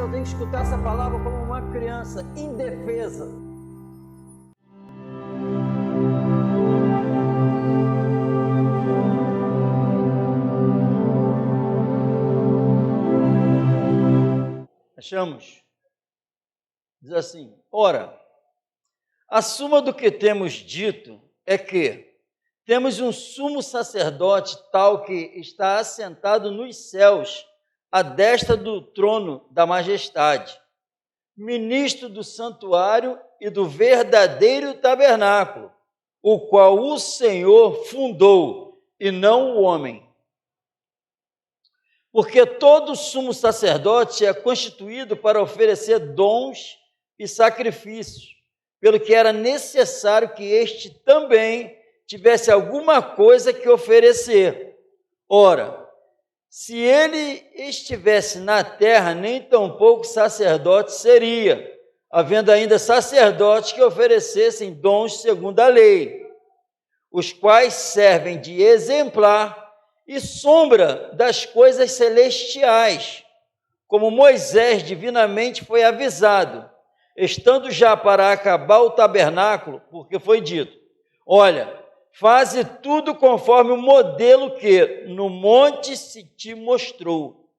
eu tenho que escutar essa palavra como uma criança indefesa. Achamos? Diz assim: ora, a suma do que temos dito é que temos um sumo sacerdote tal que está assentado nos céus, à destra do trono da majestade, ministro do santuário e do verdadeiro tabernáculo, o qual o Senhor fundou, e não o homem. Porque todo sumo sacerdote é constituído para oferecer dons e sacrifícios, pelo que era necessário que este também tivesse alguma coisa que oferecer. Ora, se ele estivesse na terra, nem tampouco sacerdote seria, havendo ainda sacerdotes que oferecessem dons segundo a lei, os quais servem de exemplar e sombra das coisas celestiais, como Moisés divinamente foi avisado, estando já para acabar o tabernáculo, porque foi dito: olha, faze tudo conforme o modelo que no monte se te mostrou.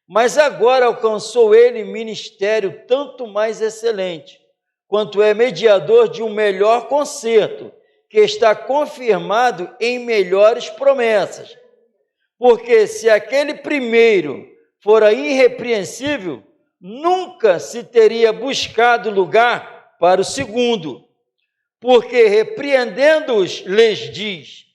Mas agora alcançou ele ministério tanto mais excelente, quanto é mediador de um melhor concerto, que está confirmado em melhores promessas. Porque se aquele primeiro fora irrepreensível, nunca se teria buscado lugar para o segundo. Porque repreendendo-os, lhes diz: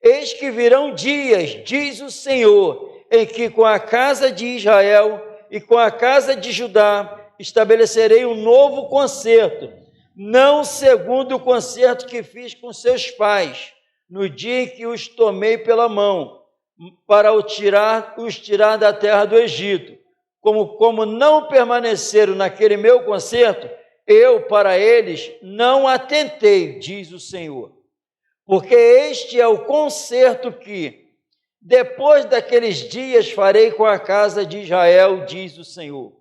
eis que virão dias, diz o Senhor, em que com a casa de Israel e com a casa de Judá estabelecerei um novo concerto, não segundo o concerto que fiz com seus pais, no dia em que os tomei pela mão, para os tirar da terra do Egito. Como não permaneceram naquele meu concerto, eu para eles não atentei, diz o Senhor. Porque este é o concerto que, depois daqueles dias, farei com a casa de Israel, diz o Senhor.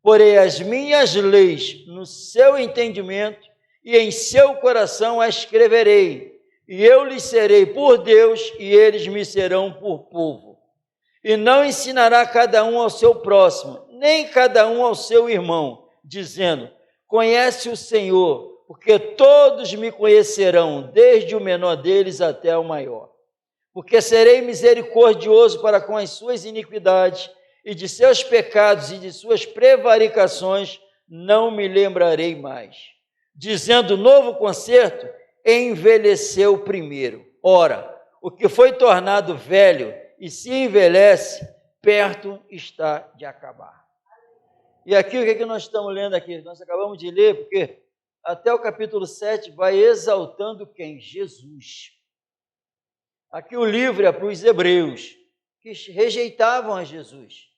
Porei as minhas leis no seu entendimento e em seu coração as escreverei. E eu lhes serei por Deus e eles me serão por povo. E não ensinará cada um ao seu próximo, nem cada um ao seu irmão, dizendo: conhece o Senhor, porque todos me conhecerão, desde o menor deles até o maior. Porque serei misericordioso para com as suas iniquidades, e de seus pecados e de suas prevaricações não me lembrarei mais. Dizendo novo concerto, envelheceu primeiro. Ora, o que foi tornado velho e se envelhece, perto está de acabar. E aqui, o que é que nós estamos lendo aqui? Nós acabamos de ler, porque até o capítulo 7 vai exaltando quem? Jesus. Aqui o livro é para os hebreus, que rejeitavam a Jesus.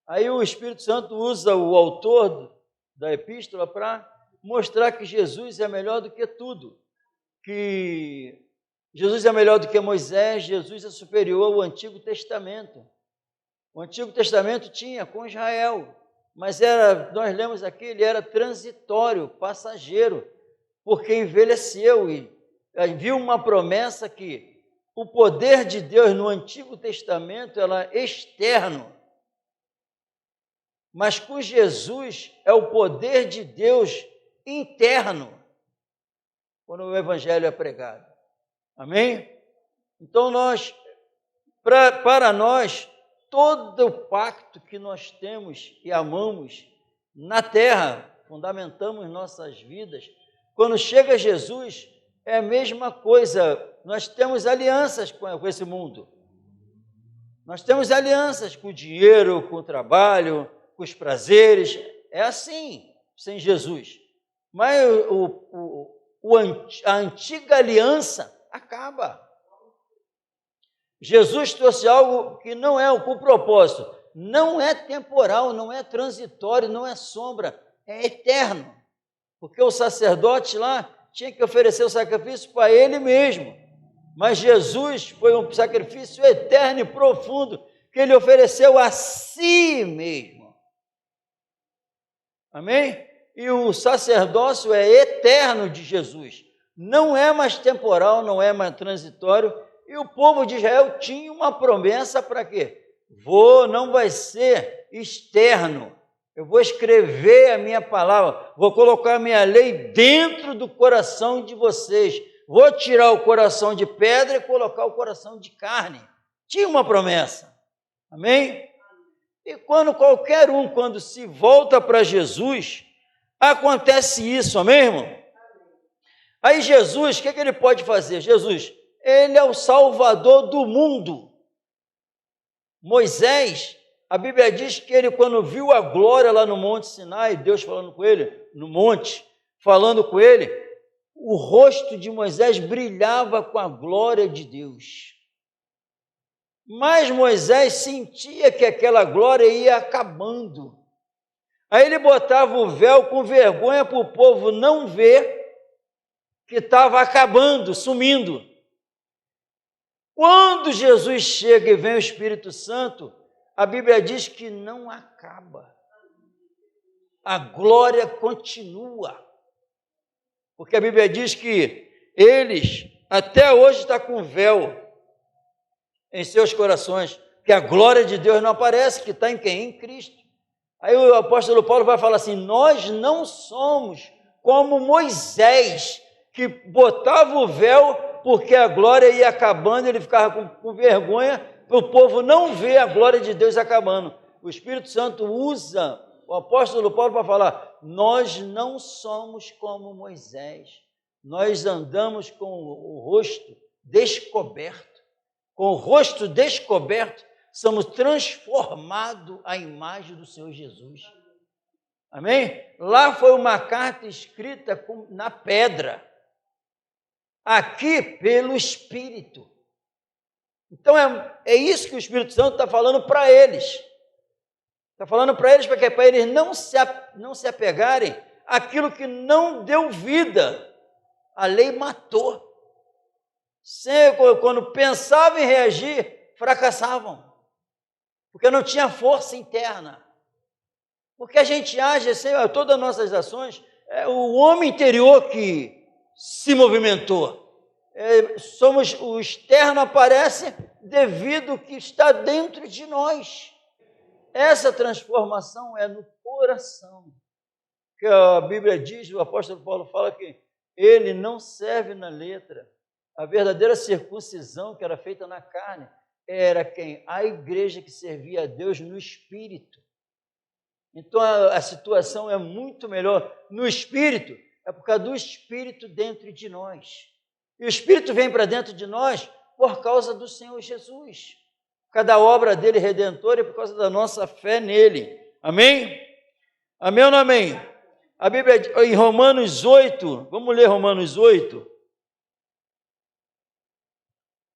Aí o Espírito Santo usa o autor da epístola para mostrar que Jesus é melhor do que tudo. Que Jesus é melhor do que Moisés, Jesus é superior ao Antigo Testamento. O Antigo Testamento tinha com Israel, mas nós lemos aqui, ele era transitório, passageiro, porque envelheceu e viu uma promessa que o poder de Deus no Antigo Testamento era externo, mas com Jesus é o poder de Deus interno, quando o Evangelho é pregado. Amém? Então para nós, todo o pacto que nós temos e amamos na terra, fundamentamos nossas vidas, quando chega Jesus, é a mesma coisa. Nós temos alianças com esse mundo. Nós temos alianças com o dinheiro, com o trabalho, com os prazeres. É assim, sem Jesus. Mas a antiga aliança acaba. Jesus trouxe algo que não é com propósito, não é temporal, não é transitório, não é sombra, é eterno. Porque o sacerdote lá tinha que oferecer o sacrifício para ele mesmo. Mas Jesus foi um sacrifício eterno e profundo, que ele ofereceu a si mesmo. Amém? E o sacerdócio é eterno de Jesus. Não é mais temporal, não é mais transitório. E o povo de Israel tinha uma promessa para quê? Não vai ser externo. Eu vou escrever a minha palavra, vou colocar a minha lei dentro do coração de vocês. Vou tirar o coração de pedra e colocar o coração de carne. Tinha uma promessa. Amém? E quando se volta para Jesus, acontece isso, amém, irmão? Aí Jesus, o que ele pode fazer? Jesus, ele é o Salvador do mundo. Moisés, a Bíblia diz que ele, quando viu a glória lá no Monte Sinai, Deus falando com ele, no monte, falando com ele, o rosto de Moisés brilhava com a glória de Deus. Mas Moisés sentia que aquela glória ia acabando. Aí ele botava o véu com vergonha para o povo não ver que estava acabando, sumindo. Quando Jesus chega e vem o Espírito Santo, a Bíblia diz que não acaba. A glória continua. Porque a Bíblia diz que eles, até hoje, estão com véu em seus corações, que a glória de Deus não aparece, que está em quem? Em Cristo. Aí o apóstolo Paulo vai falar assim, nós não somos como Moisés, que botava o véu porque a glória ia acabando, ele ficava com vergonha, para o povo não ver a glória de Deus acabando. O Espírito Santo usa o apóstolo Paulo para falar, nós não somos como Moisés, nós andamos com o rosto descoberto. Com o rosto descoberto, somos transformados à imagem do Senhor Jesus. Amém? Lá foi uma carta escrita na pedra. Aqui, pelo Espírito. Então, é isso que o Espírito Santo está falando para eles. Está falando para eles para eles não se apegarem àquilo que não deu vida. A lei matou. Quando pensavam em reagir, fracassavam, porque não tinha força interna. Porque a gente age, todas as nossas ações, é o homem interior que se movimentou. O externo aparece devido ao que está dentro de nós. Essa transformação é no coração. Que a Bíblia diz, o apóstolo Paulo fala que ele não serve na letra. A verdadeira circuncisão que era feita na carne era quem? A igreja que servia a Deus no Espírito. Então a situação é muito melhor no Espírito, é por causa do Espírito dentro de nós. E o Espírito vem para dentro de nós por causa do Senhor Jesus. Cada obra dele redentora é por causa da nossa fé nele. Amém? Amém ou não amém? A Bíblia em Romanos 8, vamos ler Romanos 8.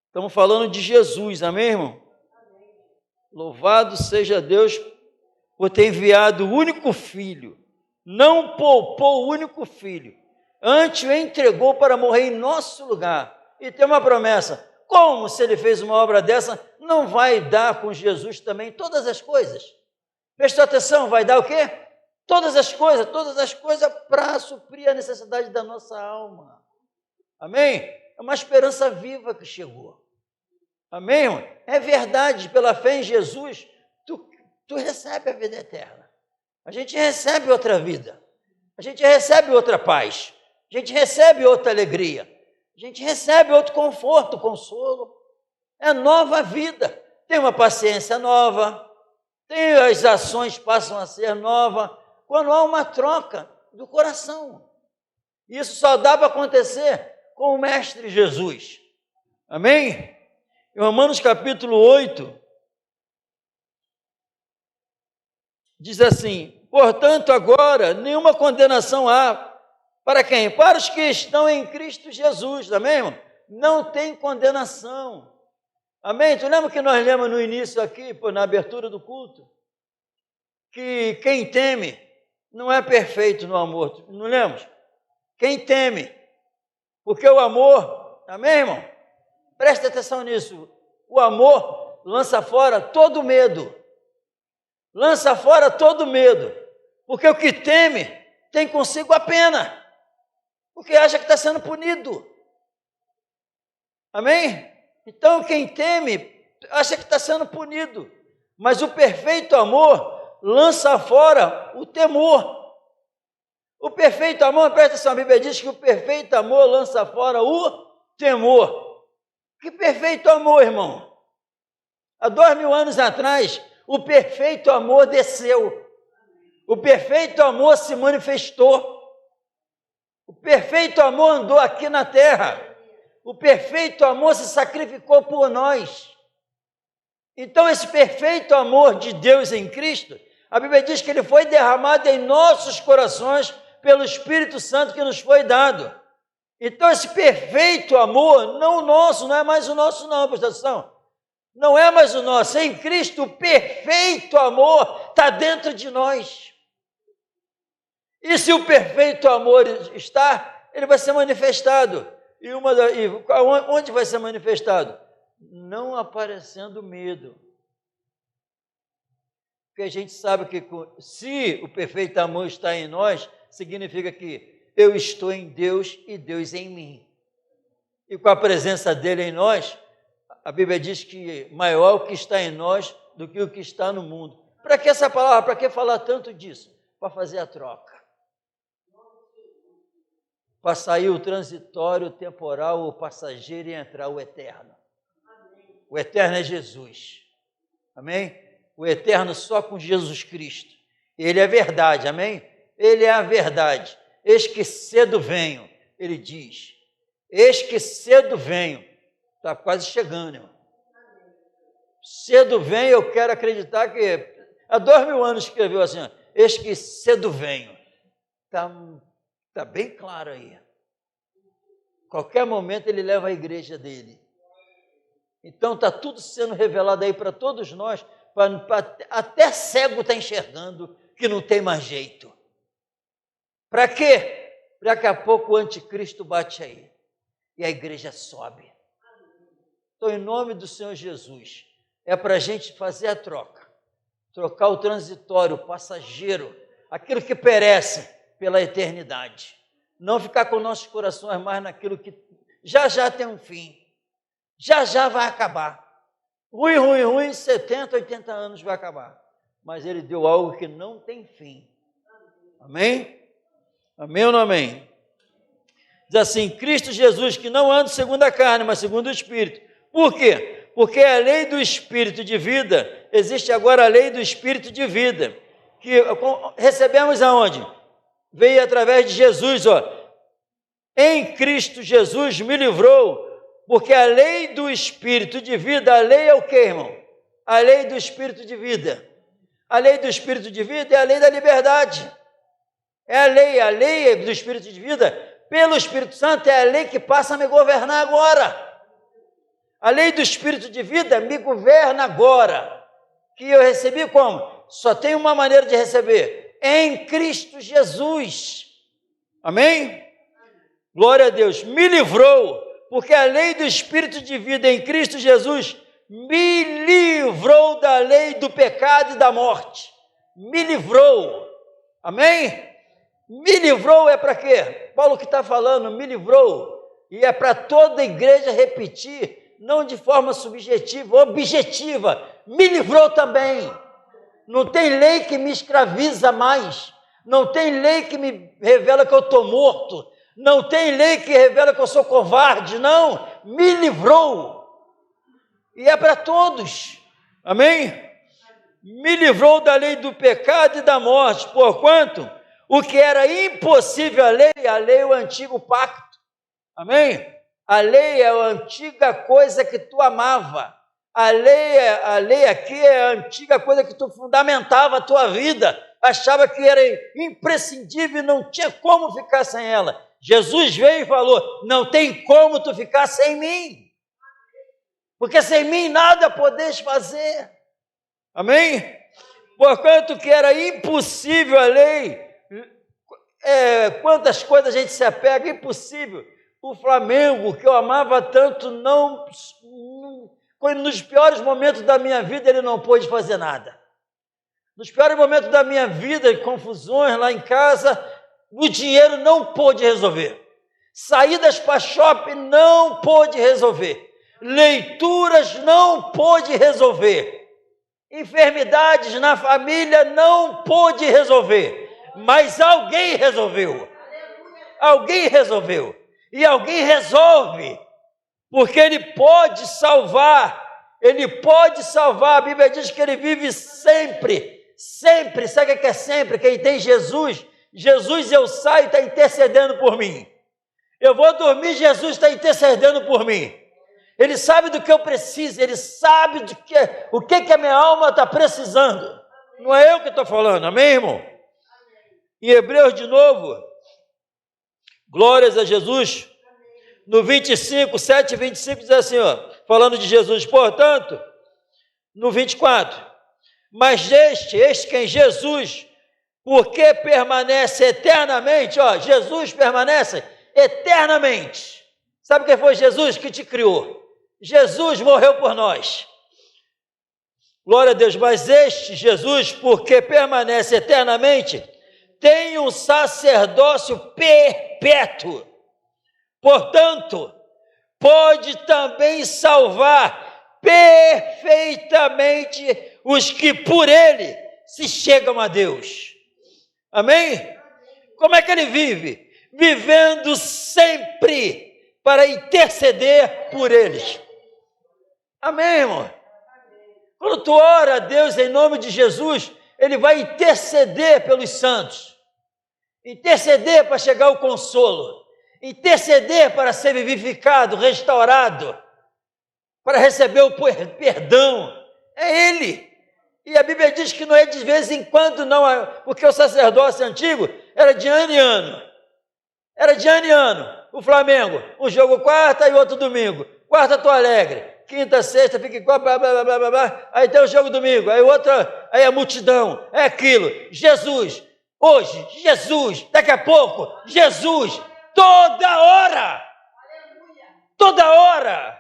Estamos falando de Jesus, amém, irmão? Louvado seja Deus por ter enviado o único filho, não poupou o único filho, antes o entregou para morrer em nosso lugar. E tem uma promessa, como se ele fez uma obra dessa, não vai dar com Jesus também todas as coisas? Prestou atenção, vai dar o quê? Todas as coisas para suprir a necessidade da nossa alma. Amém? É uma esperança viva que chegou. Amém, irmão? É verdade, pela fé em Jesus, tu recebe a vida eterna. A gente recebe outra vida. A gente recebe outra paz. A gente recebe outra alegria. A gente recebe outro conforto, consolo. É nova vida. Tem uma paciência nova. As ações passam a ser novas. Quando há uma troca do coração. Isso só dá para acontecer com o Mestre Jesus. Amém? Em Romanos capítulo 8, diz assim, portanto agora nenhuma condenação há, para quem? Para os que estão em Cristo Jesus, amém, irmão? Não tem condenação, amém? Tu lembra que nós lemos no início aqui, na abertura do culto, que quem teme não é perfeito no amor, não lemos? Quem teme, porque o amor, amém, irmão? Presta atenção nisso, o amor lança fora todo medo, Porque o que teme tem consigo a pena, porque acha que está sendo punido. Amém? Então, quem teme acha que está sendo punido, mas o perfeito amor lança fora o temor. O perfeito amor, presta atenção, a Bíblia diz que o perfeito amor lança fora o temor. Que perfeito amor, irmão? Há 2000 anos atrás, o perfeito amor desceu. O perfeito amor se manifestou. O perfeito amor andou aqui na terra. O perfeito amor se sacrificou por nós. Então, esse perfeito amor de Deus em Cristo, a Bíblia diz que ele foi derramado em nossos corações pelo Espírito Santo que nos foi dado. Então, esse perfeito amor, não o nosso, não é mais o nosso não, presta atenção. Não é mais o nosso. Em Cristo, o perfeito amor está dentro de nós. E se o perfeito amor está, ele vai ser manifestado. E onde vai ser manifestado? Não aparecendo medo. Porque a gente sabe que se o perfeito amor está em nós, significa que eu estou em Deus e Deus em mim. E com a presença dele em nós, a Bíblia diz que maior o que está em nós do que o que está no mundo. Para que essa palavra? Para que falar tanto disso? Para fazer a troca. Para sair o transitório, o temporal, o passageiro e entrar o eterno. O eterno é Jesus. Amém? O eterno só com Jesus Cristo. Ele é verdade, amém? Ele é a verdade. Eis que cedo venho, ele diz. Eis que cedo venho. Está quase chegando, irmão. Cedo venho, eu quero acreditar que... Há 2000 anos escreveu assim, ó, eis que cedo venho. Está bem claro aí. Qualquer momento ele leva a igreja dele. Então está tudo sendo revelado aí para todos nós, até cego está enxergando que não tem mais jeito. Para quê? Daqui a pouco o anticristo bate aí e a igreja sobe. Então, em nome do Senhor Jesus, é para a gente fazer a troca, trocar o transitório, o passageiro, aquilo que perece pela eternidade. Não ficar com nossos corações mais naquilo que já tem um fim, já vai acabar. Ruim, 70, 80 anos vai acabar. Mas ele deu algo que não tem fim. Amém? Amém ou não amém? Diz assim, Cristo Jesus, que não anda segundo a carne, mas segundo o Espírito. Por quê? Porque a lei do Espírito de vida, existe agora a lei do Espírito de vida, que recebemos aonde? Veio através de Jesus, ó. Em Cristo Jesus me livrou, porque a lei do Espírito de vida, a lei é o quê, irmão? A lei do Espírito de vida. A lei do Espírito de vida é a lei da liberdade. É a lei do Espírito de vida, pelo Espírito Santo, é a lei que passa a me governar agora. A lei do Espírito de vida me governa agora. Que eu recebi como? Só tem uma maneira de receber. Em Cristo Jesus. Amém? Glória a Deus. Me livrou, porque a lei do Espírito de vida em Cristo Jesus me livrou da lei do pecado e da morte. Me livrou. Amém? Me livrou é para quê? Paulo que está falando, me livrou. E é para toda a igreja repetir, não de forma subjetiva, objetiva. Me livrou também. Não tem lei que me escraviza mais. Não tem lei que me revela que eu estou morto. Não tem lei que revela que eu sou covarde. Não, me livrou. E é para todos. Amém? Me livrou da lei do pecado e da morte. Porquanto o que era impossível à lei é o antigo pacto. Amém? A lei é a antiga coisa que tu amava. A lei aqui é a antiga coisa que tu fundamentava a tua vida. Achava que era imprescindível e não tinha como ficar sem ela. Jesus veio e falou, não tem como tu ficar sem mim. Porque sem mim nada podes fazer. Amém? Porquanto que era impossível a lei. Quantas coisas a gente se apega, impossível. O Flamengo, que eu amava tanto, nos piores momentos da minha vida, ele não pôde fazer nada. Nos piores momentos da minha vida, confusões lá em casa, o dinheiro não pôde resolver. Saídas para shopping não pôde resolver. Leituras não pôde resolver. Enfermidades na família não pôde resolver. Mas alguém resolveu. Alguém resolveu. E alguém resolve. Porque Ele pode salvar. Ele pode salvar. A Bíblia diz que Ele vive sempre. Sempre. Sabe o que é sempre? Quem tem Jesus, eu saio e está intercedendo por mim. Eu vou dormir, Jesus está intercedendo por mim. Ele sabe do que eu preciso, Ele sabe o que a minha alma está precisando. Não é eu que estou falando, amém, irmão? Em Hebreus de novo, glórias a Jesus, no 25, 7 e 25 diz assim, ó, falando de Jesus, portanto, no 24, mas este quem? Jesus, porque permanece eternamente, ó, Jesus permanece eternamente. Sabe quem foi Jesus que te criou? Jesus morreu por nós. Glória a Deus, mas este Jesus, porque permanece eternamente, tem um sacerdócio perpétuo. Portanto, pode também salvar perfeitamente os que por ele se chegam a Deus. Amém? Como é que ele vive? Vivendo sempre para interceder por eles. Amém, irmão? Quando tu ora a Deus em nome de Jesus, Ele vai interceder pelos santos. Interceder para chegar o consolo. Interceder para ser vivificado, restaurado. Para receber o perdão. É Ele. E a Bíblia diz que não é de vez em quando, não. Porque o sacerdócio antigo era de ano em ano. Era de ano em ano. O Flamengo, um jogo quarta e outro domingo. Quarta estou alegre. Quinta, sexta, fica igual, blá, blá, blá, blá, blá. Aí tem o jogo domingo, aí outra, aí a multidão, é aquilo. Jesus, hoje, Jesus, daqui a pouco, Jesus, toda hora. Toda hora.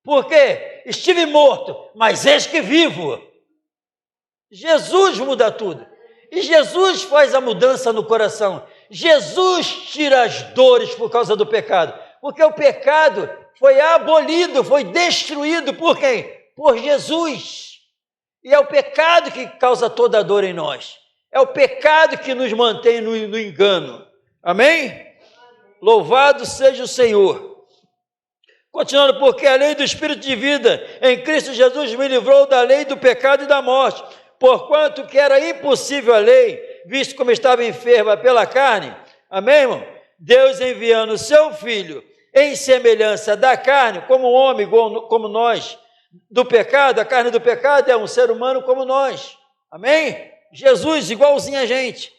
Porque estive morto, mas eis que vivo. Jesus muda tudo. E Jesus faz a mudança no coração. Jesus tira as dores por causa do pecado. Porque o pecado foi abolido, foi destruído por quem? Por Jesus. E é o pecado que causa toda a dor em nós. É o pecado que nos mantém no engano. Amém? Louvado seja o Senhor. Continuando, porque a lei do Espírito de vida em Cristo Jesus me livrou da lei do pecado e da morte. Porquanto que era impossível a lei, visto como estava enferma pela carne. Amém, irmão? Deus enviando o seu Filho em semelhança da carne, como um homem, como nós, do pecado. A carne do pecado é um ser humano como nós. Amém? Jesus igualzinho a gente.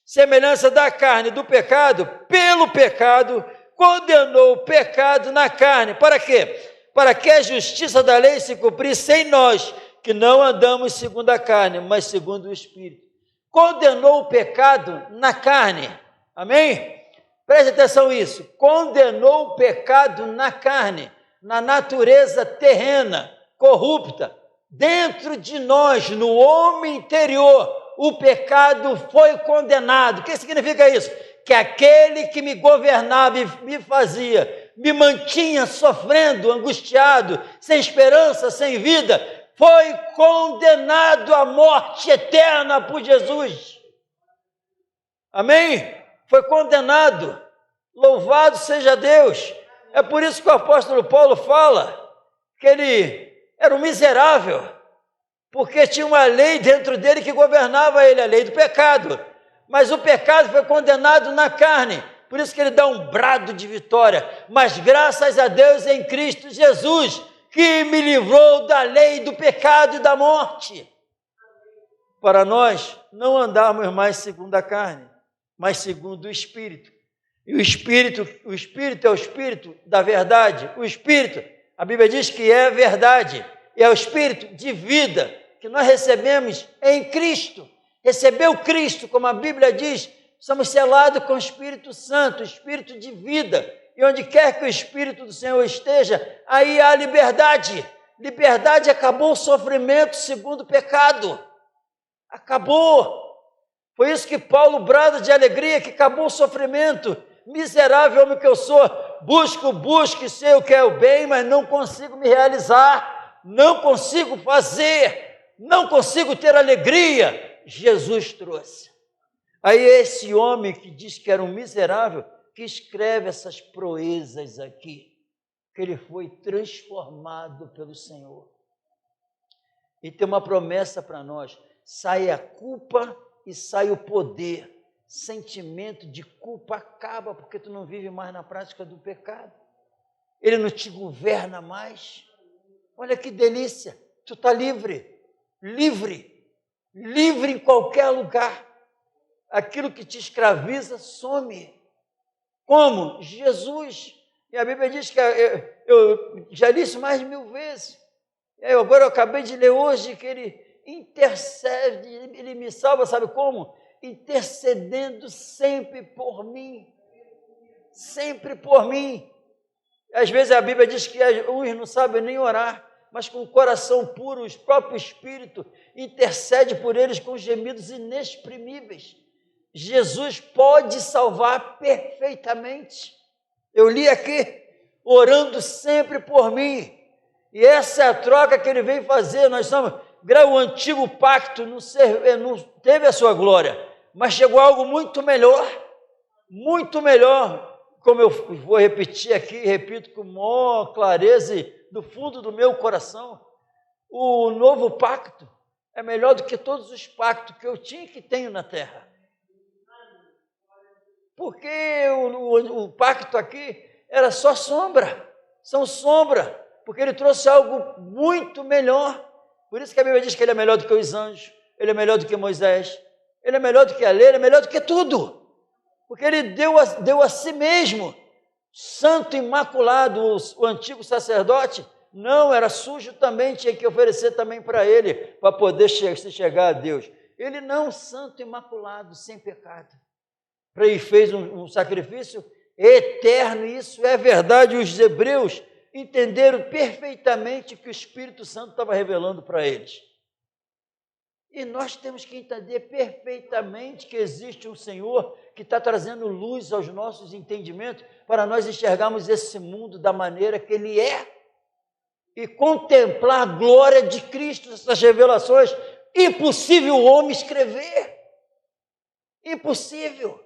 Semelhança da carne do pecado, pelo pecado, condenou o pecado na carne. Para quê? Para que a justiça da lei se cumprisse em nós, que não andamos segundo a carne, mas segundo o Espírito. Condenou o pecado na carne. Amém? Preste atenção nisso. Condenou o pecado na carne, na natureza terrena, corrupta. Dentro de nós, no homem interior, o pecado foi condenado. O que significa isso? Que aquele que me governava e me fazia, me mantinha sofrendo, angustiado, sem esperança, sem vida, foi condenado à morte eterna por Jesus. Amém? Foi condenado. Louvado seja Deus. É por isso que o apóstolo Paulo fala que ele era um miserável, porque tinha uma lei dentro dele que governava ele, a lei do pecado. Mas o pecado foi condenado na carne. Por isso que ele dá um brado de vitória. Mas graças a Deus em Cristo Jesus, que me livrou da lei do pecado e da morte. Para nós não andarmos mais segundo a carne, mas segundo o Espírito. E o Espírito é o Espírito da verdade. O Espírito, a Bíblia diz que é verdade. E é o Espírito de vida que nós recebemos em Cristo. Recebeu Cristo, como a Bíblia diz, somos selados com o Espírito Santo, Espírito de vida. E onde quer que o Espírito do Senhor esteja, aí há liberdade. Liberdade acabou o sofrimento segundo o pecado. Acabou. Foi isso que Paulo brada de alegria, que acabou o sofrimento. Miserável homem que eu sou, busco, sei o que é o bem, mas não consigo me realizar, não consigo fazer, não consigo ter alegria. Jesus trouxe. Aí esse homem que diz que era um miserável, que escreve essas proezas aqui, que ele foi transformado pelo Senhor. E tem uma promessa para nós: sai a culpa e sai o poder. Sentimento de culpa acaba, porque tu não vive mais na prática do pecado. Ele não te governa mais. Olha que delícia, tu está livre em qualquer lugar. Aquilo que te escraviza some. Como? Jesus. E a Bíblia diz que eu já li isso mais de 1000 vezes. Agora eu acabei de ler hoje que ele intercede, ele me salva, sabe como? Intercedendo sempre por mim. Sempre por mim. Às vezes a Bíblia diz que uns não sabem nem orar, mas com o coração puro, o próprio Espírito intercede por eles com gemidos inexprimíveis. Jesus pode salvar perfeitamente. Eu li aqui, orando sempre por mim. E essa é a troca que ele vem fazer. Nós somos, o antigo pacto não teve a sua glória, mas chegou algo muito melhor, como eu vou repetir aqui, repito com maior clareza do fundo do meu coração. O novo pacto é melhor do que todos os pactos que eu tinha e que tenho na terra. Porque o pacto aqui era só sombra, porque ele trouxe algo muito melhor. Por isso que a Bíblia diz que ele é melhor do que os anjos, ele é melhor do que Moisés, ele é melhor do que a lei, ele é melhor do que tudo. Porque ele deu a si mesmo, santo, imaculado. O antigo sacerdote não era sujo também, tinha que oferecer também para ele, para poder se chegar a Deus. Ele não, santo, imaculado, sem pecado. Ele fez um sacrifício eterno, isso é verdade. Os hebreus entenderam perfeitamente o que o Espírito Santo estava revelando para eles. E nós temos que entender perfeitamente que existe um Senhor que está trazendo luz aos nossos entendimentos para nós enxergarmos esse mundo da maneira que ele é e contemplar a glória de Cristo, essas revelações. Impossível o homem escrever. Impossível.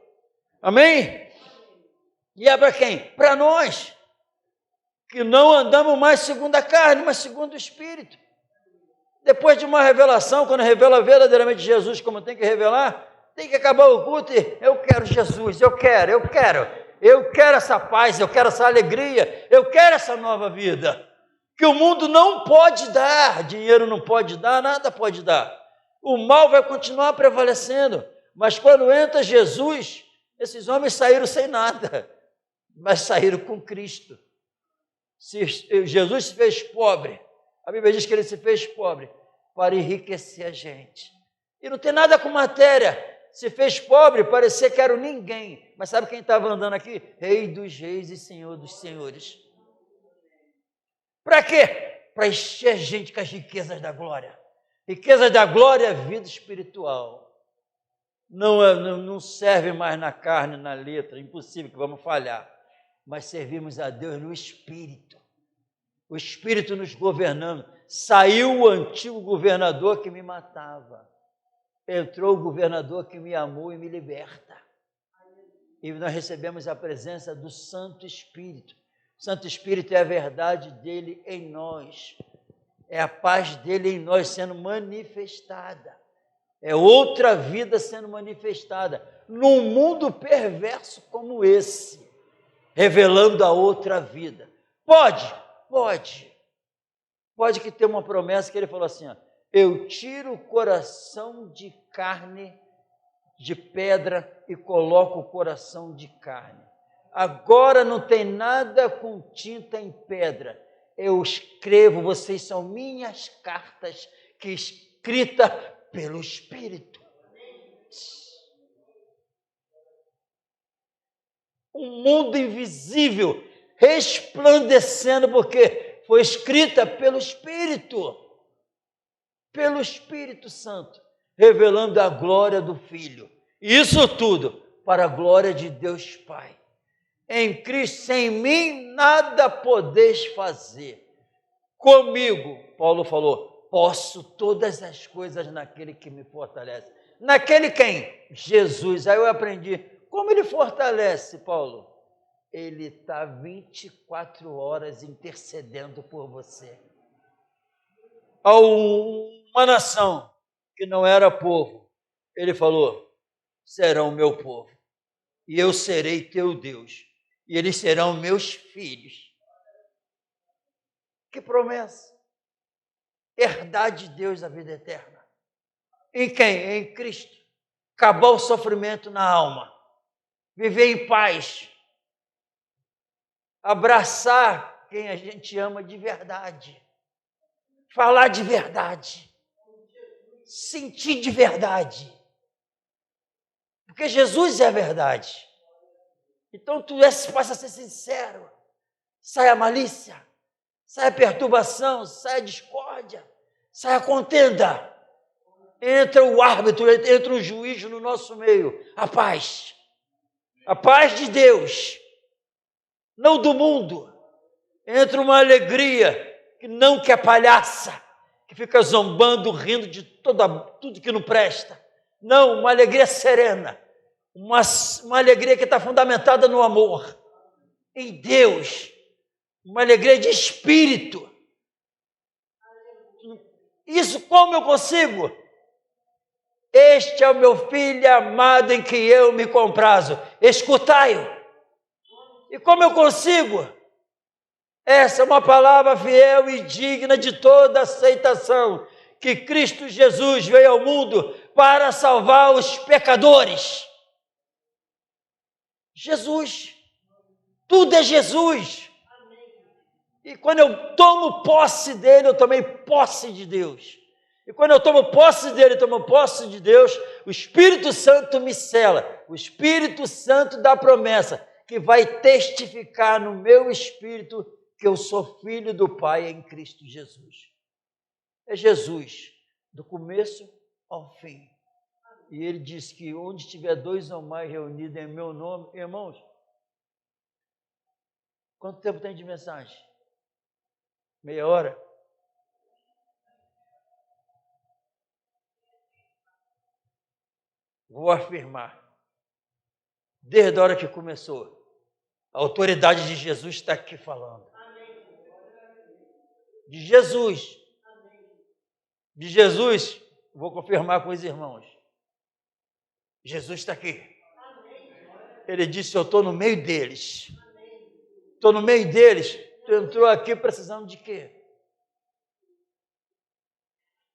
Amém? E é para quem? Para nós, que não andamos mais segundo a carne, mas segundo o Espírito. Depois de uma revelação, quando revela verdadeiramente Jesus como tem que revelar, tem que acabar o culto e eu quero Jesus, eu quero essa paz, eu quero essa alegria, eu quero essa nova vida, que o mundo não pode dar, dinheiro não pode dar, nada pode dar. O mal vai continuar prevalecendo, mas quando entra Jesus, esses homens saíram sem nada, mas saíram com Cristo. Jesus se fez pobre, a Bíblia diz que ele se fez pobre para enriquecer a gente. E não tem nada com matéria. Se fez pobre, parecia que era ninguém. Mas sabe quem estava andando aqui? Rei dos reis e Senhor dos senhores. Para quê? Para encher a gente com as riquezas da glória. Riquezas da glória é vida espiritual. Não serve mais na carne, na letra, impossível que vamos falhar, mas servimos a Deus no Espírito, o Espírito nos governando. Saiu o antigo governador que me matava, entrou o governador que me amou e me liberta, e nós recebemos a presença do Santo Espírito. O Santo Espírito é a verdade dele em nós, é a paz dele em nós sendo manifestada. É outra vida sendo manifestada num mundo perverso como esse, revelando a outra vida. Pode que tem uma promessa que ele falou assim, ó, eu tiro o coração de carne, de pedra, e coloco o coração de carne. Agora não tem nada com tinta em pedra. Eu escrevo, vocês são minhas cartas, que escrita pelo Espírito. Um mundo invisível, resplandecendo, porque foi escrita pelo Espírito Santo, revelando a glória do Filho. Isso tudo para a glória de Deus Pai. Em Cristo, sem mim, nada podeis fazer. Comigo, Paulo falou, posso todas as coisas naquele que me fortalece. Naquele quem? Jesus. Aí eu aprendi. Como ele fortalece, Paulo? Ele está 24 horas intercedendo por você. A uma nação que não era povo, ele falou, serão meu povo, e eu serei teu Deus, e eles serão meus filhos. Que promessa! Herdar de Deus a vida eterna. Em quem? Em Cristo. Acabar o sofrimento na alma. Viver em paz. Abraçar quem a gente ama de verdade. Falar de verdade. Sentir de verdade. Porque Jesus é a verdade. Então tu passa a ser sincero. Sai a malícia. Sai a perturbação. Sai a discórdia. Sai a contenda. Entra o árbitro, entra o juiz no nosso meio. A paz. A paz de Deus. Não do mundo. Entra uma alegria que é palhaça, que fica zombando, rindo de tudo que não presta. Não, uma alegria serena. Uma alegria que está fundamentada no amor. Em Deus. Uma alegria de espírito. Isso como eu consigo? Este é o meu filho amado em que eu me comprazo. Escutai-o. E como eu consigo? Essa é uma palavra fiel e digna de toda aceitação, que Cristo Jesus veio ao mundo para salvar os pecadores. Jesus. Tudo é Jesus. E quando eu tomo posse dele, eu tomei posse de Deus. E quando eu tomo posse dele, eu tomo posse de Deus, o Espírito Santo me sela. O Espírito Santo dá promessa, que vai testificar no meu espírito que eu sou filho do Pai em Cristo Jesus. É Jesus, do começo ao fim. E ele diz que onde tiver 2 ou mais reunidos em meu nome, irmãos, quanto tempo tem de mensagem? Meia hora? Vou afirmar, desde a hora que começou, a autoridade de Jesus está aqui falando. De Jesus. De Jesus, vou confirmar com os irmãos. Jesus está aqui. Ele disse, eu estou no meio deles. Estou no meio deles. Tu entrou aqui precisando de quê?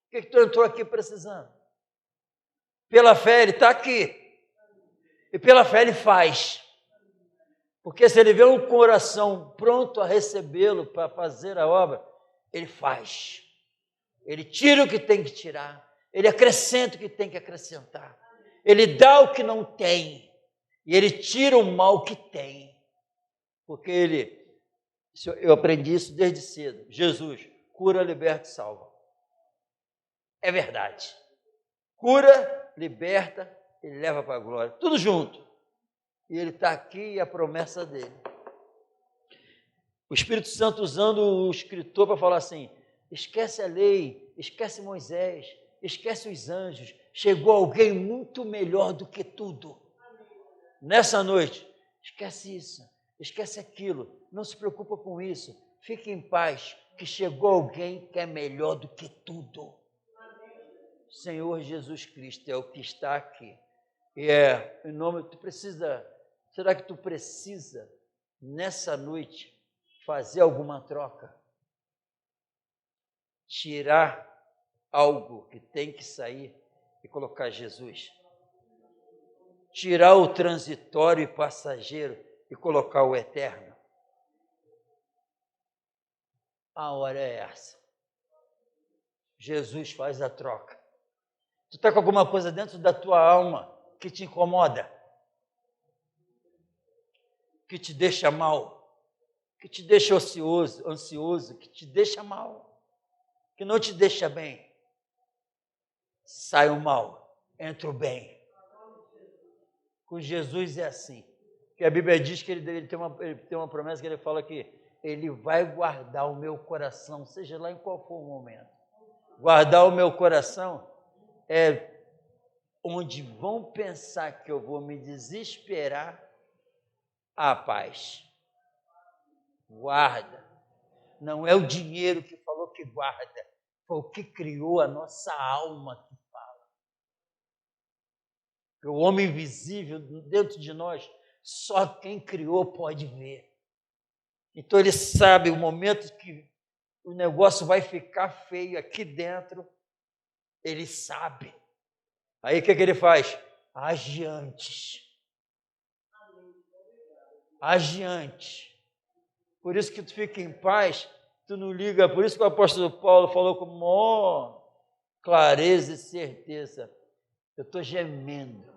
O que tu entrou aqui precisando? Pela fé ele está aqui. E pela fé ele faz. Porque se ele vê um coração pronto a recebê-lo para fazer a obra, ele faz. Ele tira o que tem que tirar. Ele acrescenta o que tem que acrescentar. Ele dá o que não tem. E ele tira o mal que tem. Porque eu aprendi isso desde cedo. Jesus cura, liberta e salva. É verdade. Cura, liberta e leva para a glória. Tudo junto. E ele está aqui e a promessa dele. O Espírito Santo usando o escritor para falar assim, esquece a lei, esquece Moisés, esquece os anjos, chegou alguém muito melhor do que tudo. Nessa noite, esquece isso, esquece aquilo, não se preocupa com isso, fique em paz, que chegou alguém que é melhor do que tudo. Senhor Jesus Cristo é o que está aqui. E em nome, será que tu precisa, nessa noite, fazer alguma troca? Tirar algo que tem que sair e colocar Jesus. Tirar o transitório e passageiro e colocar o eterno. A hora é essa. Jesus faz a troca. Tu está com alguma coisa dentro da tua alma que te incomoda, que te deixa mal, que te deixa ansioso, que te deixa mal, que não te deixa bem. sai o mal, entra o bem. Com Jesus é assim. Porque a Bíblia diz que ele tem uma promessa que ele fala que ele vai guardar o meu coração, seja lá em qual for o momento. Guardar o meu coração é onde vão pensar que eu vou me desesperar, a paz. Guarda. Não é o dinheiro que falou que guarda, foi o que criou a nossa alma que fala. Porque o homem invisível dentro de nós, só quem criou pode ver. Então ele sabe o momento que o negócio vai ficar feio aqui dentro, ele sabe. Aí o que ele faz? Age antes. Age antes. Por isso que tu fica em paz, tu não liga. Por isso que o apóstolo Paulo falou com maior clareza e certeza. Eu estou gemendo,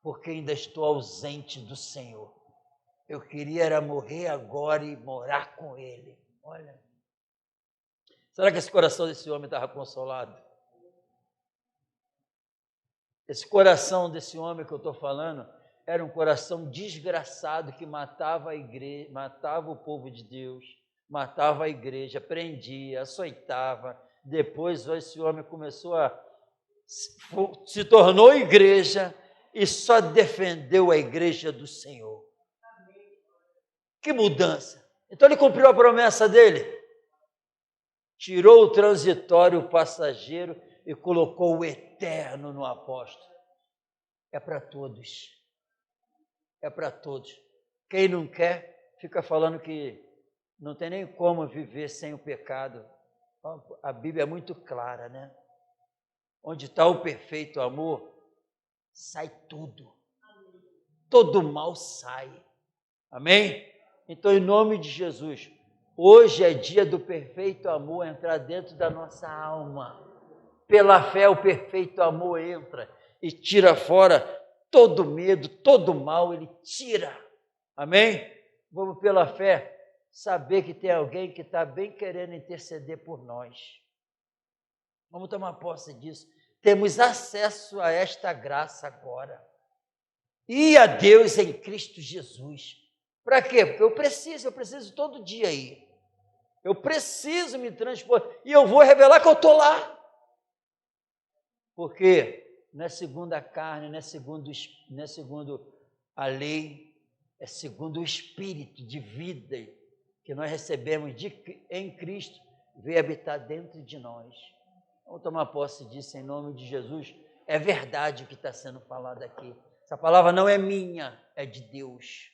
porque ainda estou ausente do Senhor. Eu queria era morrer agora e morar com Ele. Olha. Será que esse coração desse homem estava consolado? Esse coração desse homem que eu estou falando era um coração desgraçado que matava a igreja, matava o povo de Deus, matava a igreja, prendia, açoitava. Depois esse homem começou se tornou igreja e só defendeu a igreja do Senhor. Que mudança! Então ele cumpriu a promessa dele. Tirou o transitório, o passageiro e colocou o eterno no apóstolo. É para todos. É para todos. Quem não quer, fica falando que não tem nem como viver sem o pecado. A Bíblia é muito clara, né? Onde está o perfeito amor, sai tudo. Todo mal sai. Amém? Então, em nome de Jesus, hoje é dia do perfeito amor entrar dentro da nossa alma. Pela fé, o perfeito amor entra e tira fora todo medo, todo mal, ele tira. Amém? Vamos, pela fé, saber que tem alguém que está bem querendo interceder por nós. Vamos tomar posse disso. Temos acesso a esta graça agora. E a Deus em Cristo Jesus. Para quê? Porque eu preciso todo dia ir. Eu preciso me transpor. E eu vou revelar que eu estou lá. Porque não é segundo a carne, não é segundo a lei, é segundo o Espírito de vida que nós recebemos em Cristo, veio habitar dentro de nós. Vamos tomar posse disso em nome de Jesus. É verdade o que está sendo falado aqui. Essa palavra não é minha, é de Deus.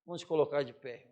Vamos colocar de pé.